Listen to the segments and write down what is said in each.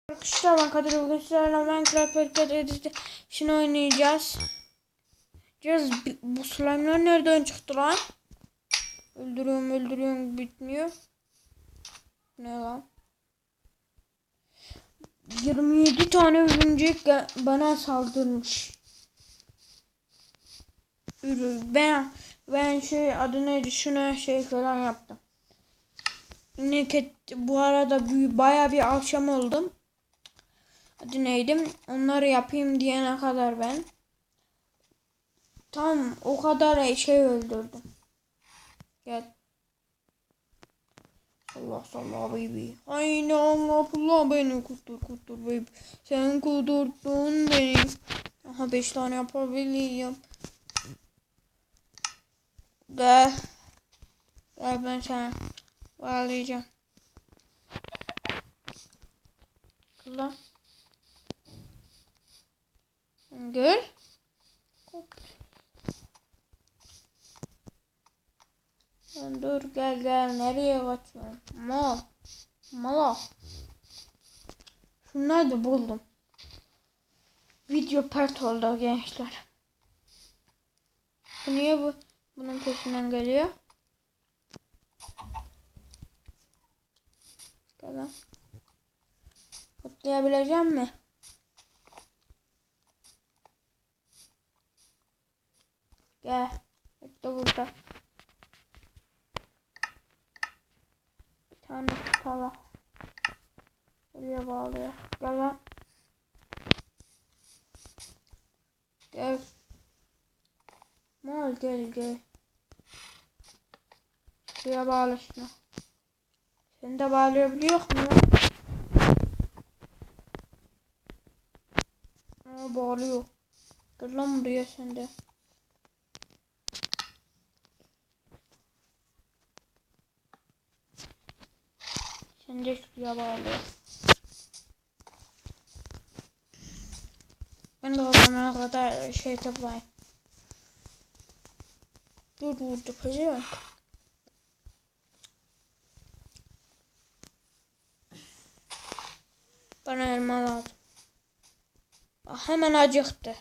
Arkadaşlar ben Kadir, bugün sizlerle Minecraft Parket Edition oynayacağız. Bu slime'lar nereden çıktı lan? Öldürüyorum bitmiyor. Ne lan? 27 tane örümcek bana saldırmış. Ben adı neydi, şuna falan yaptım. Bu arada bayağı bir akşam oldum. Hadi neydim? Onları yapayım diyene kadar ben tam o kadar öldürdüm. Gel. Allah baby. Aynı Allah beni kurtur baby. Sen kudurttun beni. Aha 5 tane yapabiliyorum. Gel ben sana bağlayacağım. Kıla. Gel. Dur gel nereye kaçıyorsun? Mal. Şunları da buldum. Video part oldu gençler. Bu niye bunun peşinden geliyor? Gel. Atlayabileceğim mi? Gel. Bekle burada. Bir tane tala. Buraya bağlıyor. Gel lan. Gel. Gel. Buraya bağla şunu. Seni de bağlayabiliyor mu? Bağlıyor. Gel lan buraya sen de. Sen de şuraya bağlıyor. Ben de o zamana kadar toplayayım. Dur yapacağım. Bana elma lazım. Hemen acıktı.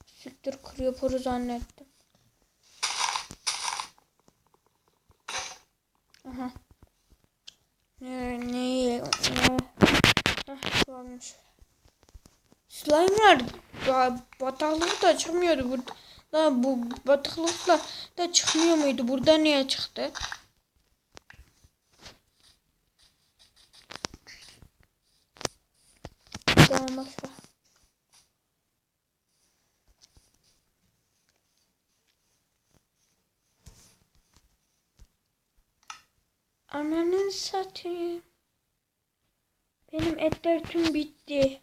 Siktir creeper'ı zannettim. Aha. Ne? Varmış. Slime'lar bataklıkta çıkmıyordu burada. Bu bataklıkla da çıkmıyor muydu? Burada niye çıktı? Tamam başka. Ananın satayım. Benim etler tüm bitti.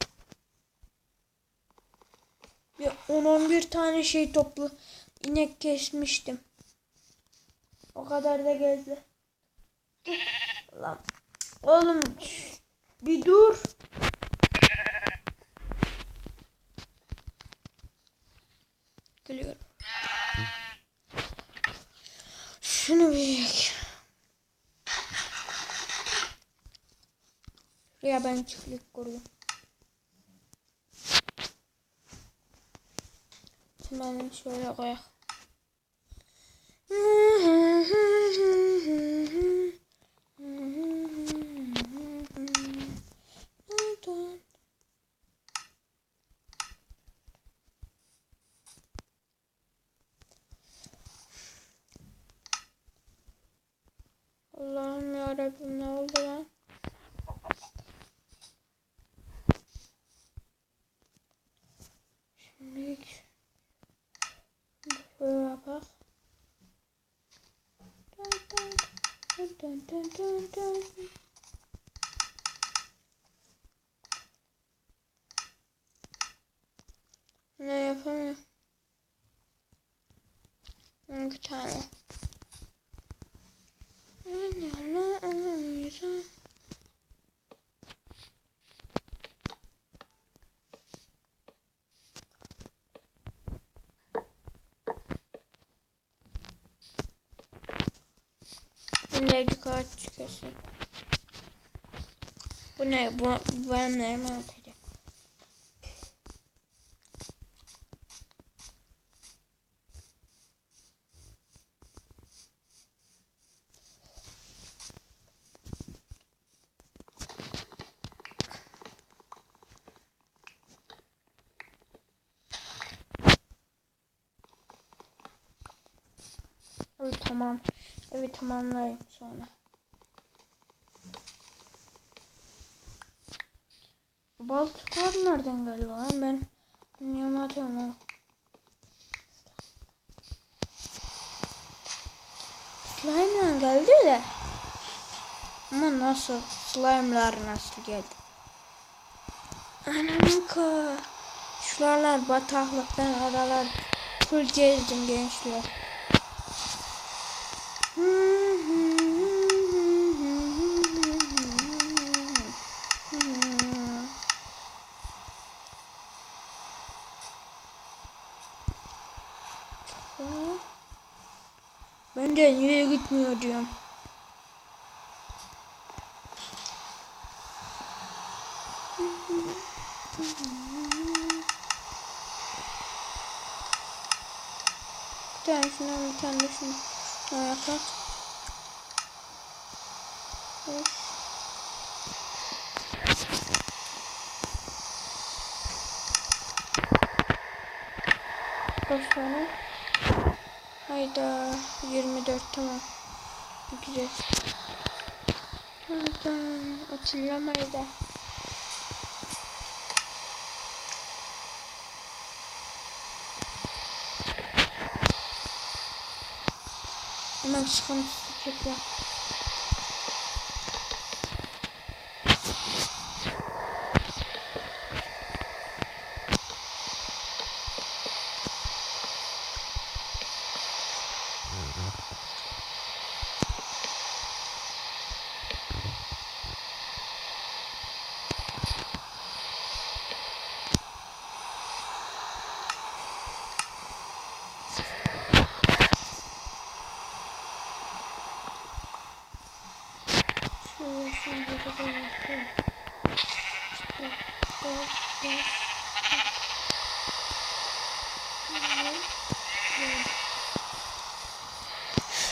Bir 10-11 tane inek kesmiştim. O kadar da geldi. Lan. Oğlum bir dur. Geliyorum. Şunu bir ya ben çiftlik kuruyorum. Hemen şöyle koyalım. Allah'ım yarabbim, ne oldu lan? Şimdi şöyle bak. Ne yapamıyorum? Bir tane. Şimdi kart çıkıyorsun. Bu ne? Bu benim neyime atacak? Evet tamam. Evet tamamlayayım sonra. Baltıklar nereden geldi lan? Ben dünyama atıyorum ha. Slime'la geldi de. Ama nasıl? Slime'lar nasıl geldi? Anamka. Şuralar bataklıktan aralar full gezdim gençler. Ben de niye gitmiyor diyorum. Bir tane şundan bir tane de şunu yapak. Kaç tane? Hayda 24 tamam. Güzel. Oradan hatırlamayı da. Hemen sıkıntısı çekiyor.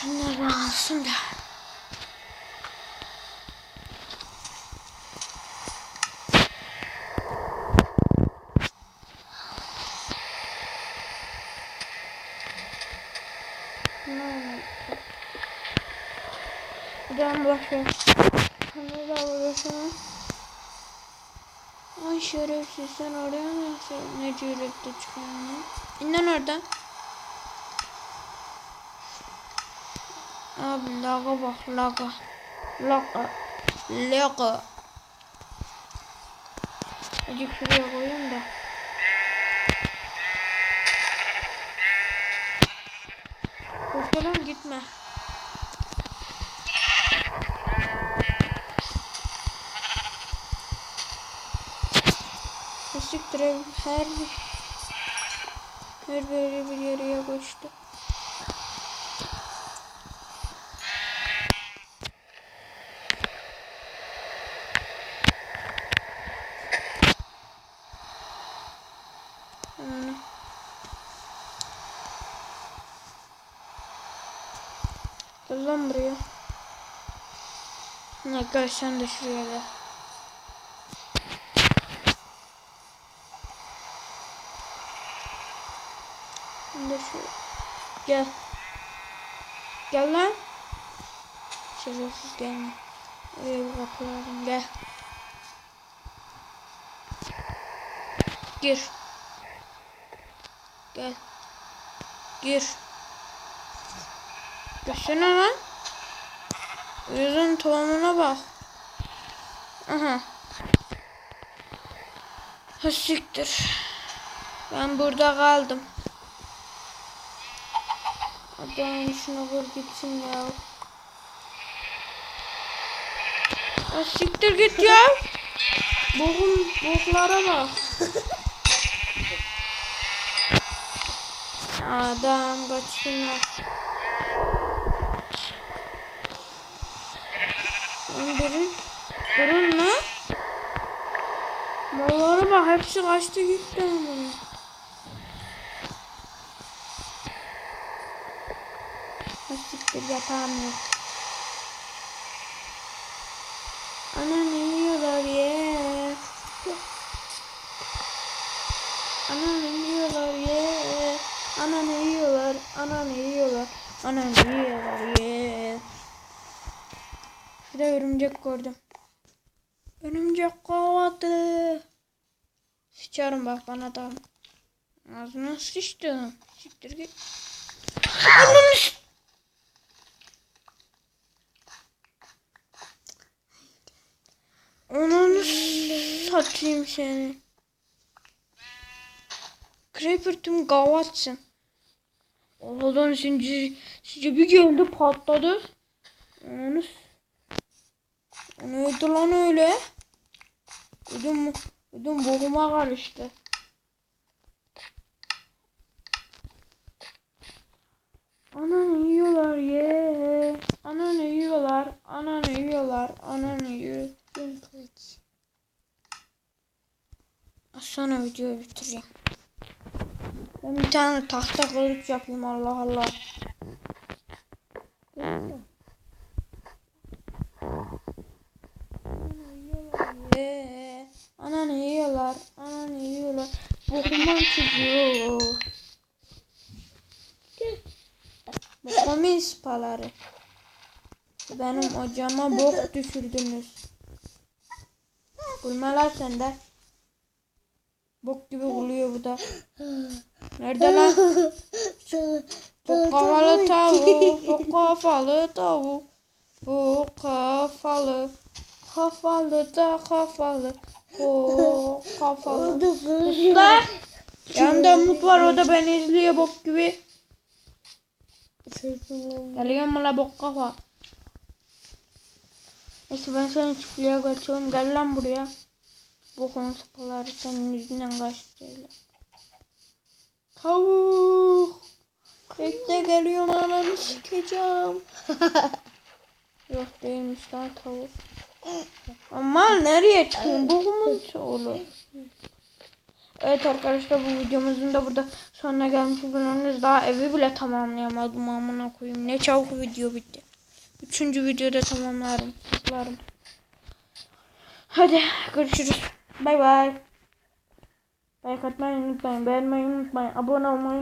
Şunlar alsın da. Buradan başlayalım. Bunu da vuruyorsun. Ay şerefsiz sen oraya ne cüretle çıkıyorsun? İn lan oradan. Abi laga bak laga. Laga. Laga. Acık şuraya koyayım da. Korkuyorum gitme. Siktir her böyle bir yere koştu. Gel lan buraya. Ne gel sen de şuraya gel. Sen de şuraya. Gel. Gel lan. Şerefsiz gelme. Oraya bir kapılarım gel. Gir. Gel. Gir. Gelsene lan. Yüzün tamamına bak. Aha. Ha siktir. Ben burada kaldım. Adam şuna vur gitsin ya. Ha siktir git ya. Boklara bak. Adam kaçsınlar. Durun lan. Mallara bak, hepsi kaçtı gitti ama. Siktir, yatağım yok. Ana ne yiyorlar ye? Ana ne yiyorlar ye? Ana ne yiyorlar? Ana ne yiyorlar? Ana ne yiyorlar ye? Şurada örümcek gördüm. Örümcek kovadı. Sıçarım bak bana da. Ağzına sıçtım. Siktir git. Onu satayım seni. Creeper tüm gavatsın. Oradan zincir bir geldi patladı. Onu neydi lan öyle? Ödüm boğuma karıştı. Ana ne yiyorlar ye? Ana ne yiyorlar? Ana ne yiyorlar? Ana ne yiyor? Sonra videoyu bitireyim. Ben bir tane tahta kılıç yapayım, Allah Allah. Ana ne yiyorlar? Ana ne yiyorlar? Bokuman çıkıyor. Bokumun spaları. Benim ocağıma bok düşürdünüz. Gülmeler sende. Bok gibi gülüyor bu da. Nerede lan? Bok kafalı tavuk. Bok kafalı tavuk. Bok kafalı. Kafalı da kafalı. Bok kafalı. Lan. Yanımda Umut var, o da beni izliyor bok gibi. Geliyor mu la bok kafa? Neyse ben seni çiftliğe götürüyorum. Gel lan buraya. Bokun sıpaları senin yüzünden kaçtı. Tavuk. Bekle, geliyorum, ananı sikeceğim. Yok değilmiş lan tavuk. Ama nereye çıkıyorsun? Bokumun oğlu. Evet arkadaşlar, bu videomuzun da burada sonuna gelmiş bulunuyoruz. Daha evi bile tamamlayamadım, amına koyayım. Ne çabuk video bitti. 3. videoda tamamlarım. Kutlarım. Hadi görüşürüz. Bay bay. Like atmayı unutmayın. Beğenmeyi unutmayın. Abone olmayı unutmayın.